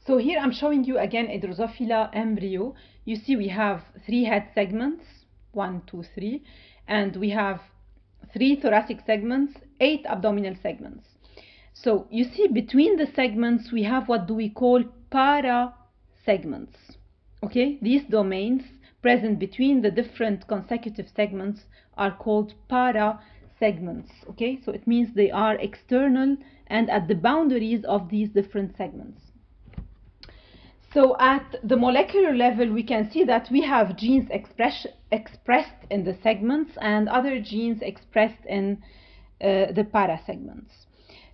So here I'm showing you again a Drosophila embryo. You see we have 3 head segments, 1, 2, 3, and we have 3 thoracic segments, 8 abdominal segments. So you see between the segments we have what do we call para segments. Okay, these domains present between the different consecutive segments are called para segments. Okay, so it means they are external and at the boundaries of these different segments. So at the molecular level, we can see that we have genes expressed in the segments and other genes expressed in the para segments.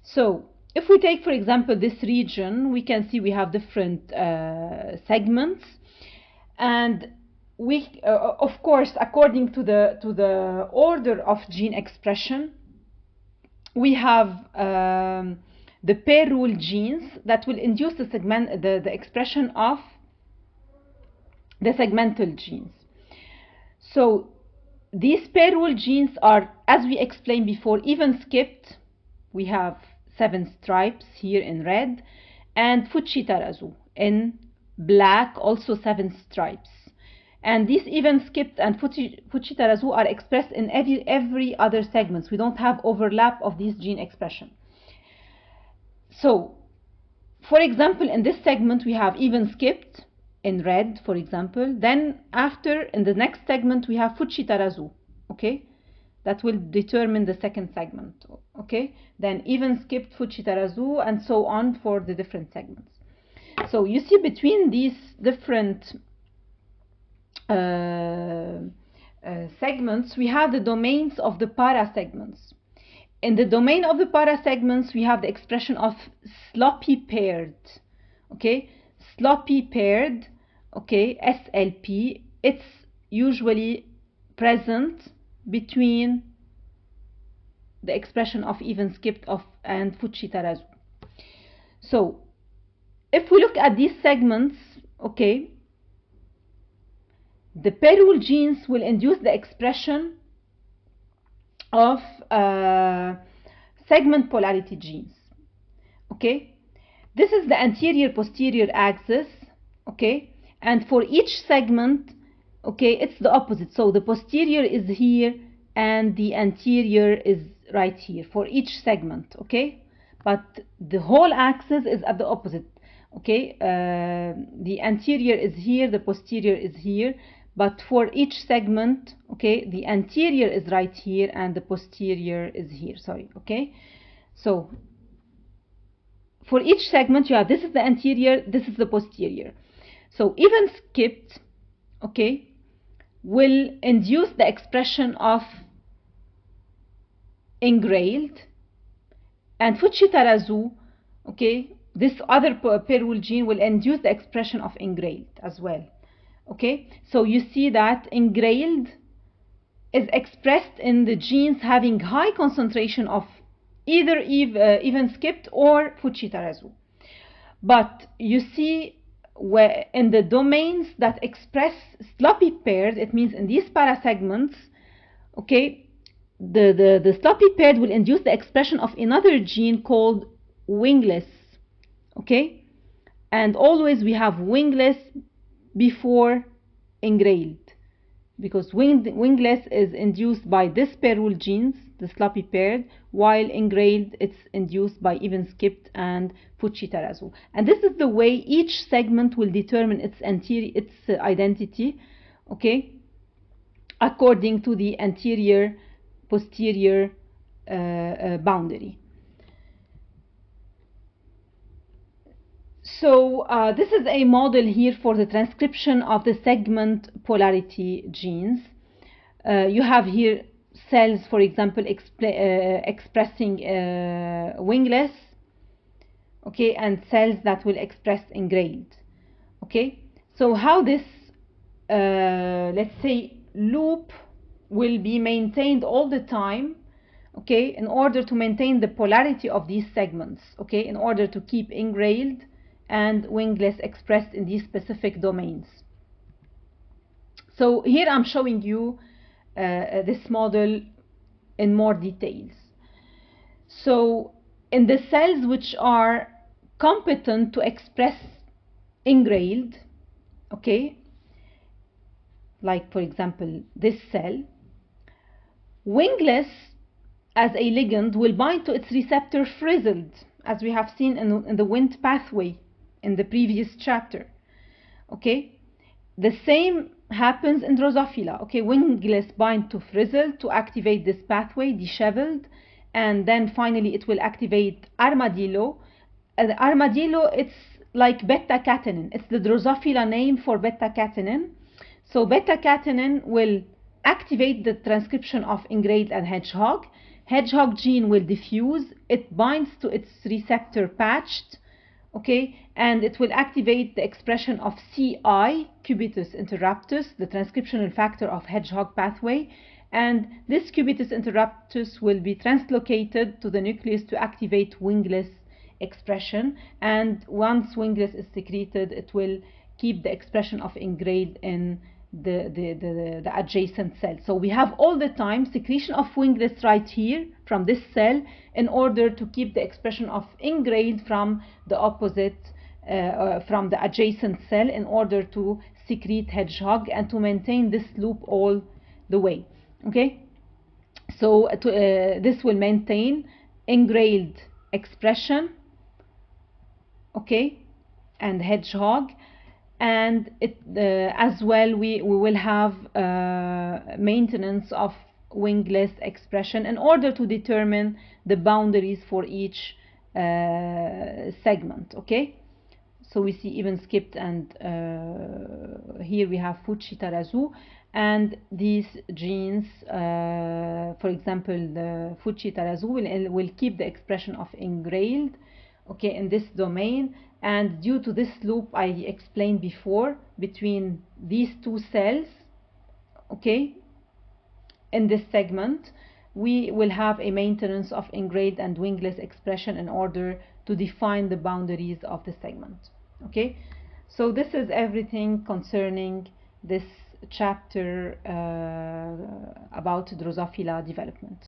So if we take, for example, this region, we can see we have different segments, and we, of course, according to the order of gene expression, we have the pair rule genes that will induce the expression of the segmental genes. So these pair rule genes are, as we explained before, even skipped. We have 7 stripes here in red, and Fuchitarazu in black, also 7 stripes. And these even skipped and Fuchitarazu are expressed in every other segments. We don't have overlap of these gene expression. So, for example, in this segment we have even skipped in red, for example. Then after, in the next segment, we have Fuchitarazu, okay? That will determine the second segment, okay? Then even skipped Fuchitarazu, and so on for the different segments. So you see between these different segments, we have the domains of the para segments. In the domain of the para segments, we have the expression of sloppy paired, okay? Sloppy paired, okay, SLP, it's usually present between the expression of even skipped and Fuchitarazu. So, if we look at these segments, okay, the pair rule genes will induce the expression of segment polarity genes, okay? This is the anterior posterior axis, okay? And for each segment, okay, it's the opposite. So the posterior is here and the anterior is right here for each segment, okay? But the whole axis is at the opposite, okay? The anterior is here, the posterior is here, but for each segment, okay, the anterior is right here and the posterior is here, sorry, okay? So for each segment you have, this is the anterior, this is the posterior. So even skipped, okay, will induce the expression of engrailed, and Fuchitarazu, okay, this other pair rule gene will induce the expression of engrailed as well. Okay, so you see that engrailed is expressed in the genes having high concentration of either even skipped or Fuchitarazu. But you see where in the domains that express sloppy pairs, it means in these para segments, okay, the sloppy paired will induce the expression of another gene called wingless, okay, and always we have wingless before engrailed, because wingless is induced by this pair rule genes, the sloppy paired, while engrailed it's induced by even skipped and Fuchitarazu. And this is the way each segment will determine its identity, okay, according to the anterior posterior boundary. So this is a model here for the transcription of the segment polarity genes. You have here cells, for example, expressing wingless, okay, and cells that will express engrailed, okay. So how this, let's say, loop will be maintained all the time, okay, in order to maintain the polarity of these segments, okay, in order to keep engrailed and wingless expressed in these specific domains. So here I'm showing you this model in more details. So in the cells which are competent to express engrailed, okay, like for example this cell, wingless as a ligand will bind to its receptor frizzled, as we have seen in the Wnt pathway in the previous chapter. Okay, the same happens in Drosophila. Okay, wingless bind to frizzled to activate this pathway, disheveled, and then finally it will activate armadillo. The armadillo, it's like beta-catenin. It's the Drosophila name for beta-catenin. So beta-catenin will activate the transcription of engrailed and hedgehog. Hedgehog gene will diffuse. It binds to its receptor patched, okay, and it will activate the expression of CI, cubitus interruptus, the transcriptional factor of hedgehog pathway, and this cubitus interruptus will be translocated to the nucleus to activate wingless expression, and once wingless is secreted, it will keep the expression of engrailed in the adjacent cell. So we have all the time secretion of wingless right here from this cell in order to keep the expression of engrailed from the opposite, from the adjacent cell, in order to secrete hedgehog and to maintain this loop all the way. Okay, so this will maintain engrailed expression, okay, and hedgehog, and it as well we will have maintenance of wingless expression in order to determine the boundaries for each segment. Okay, so we see even skipped, and here we have Fuji-Tarazu, and these genes, for example the Fuji-Tarazu will keep the expression of engrailed, okay, in this domain. And due to this loop I explained before between these two cells, okay, in this segment, we will have a maintenance of engrailed and wingless expression in order to define the boundaries of the segment. Okay, so this is everything concerning this chapter about Drosophila development.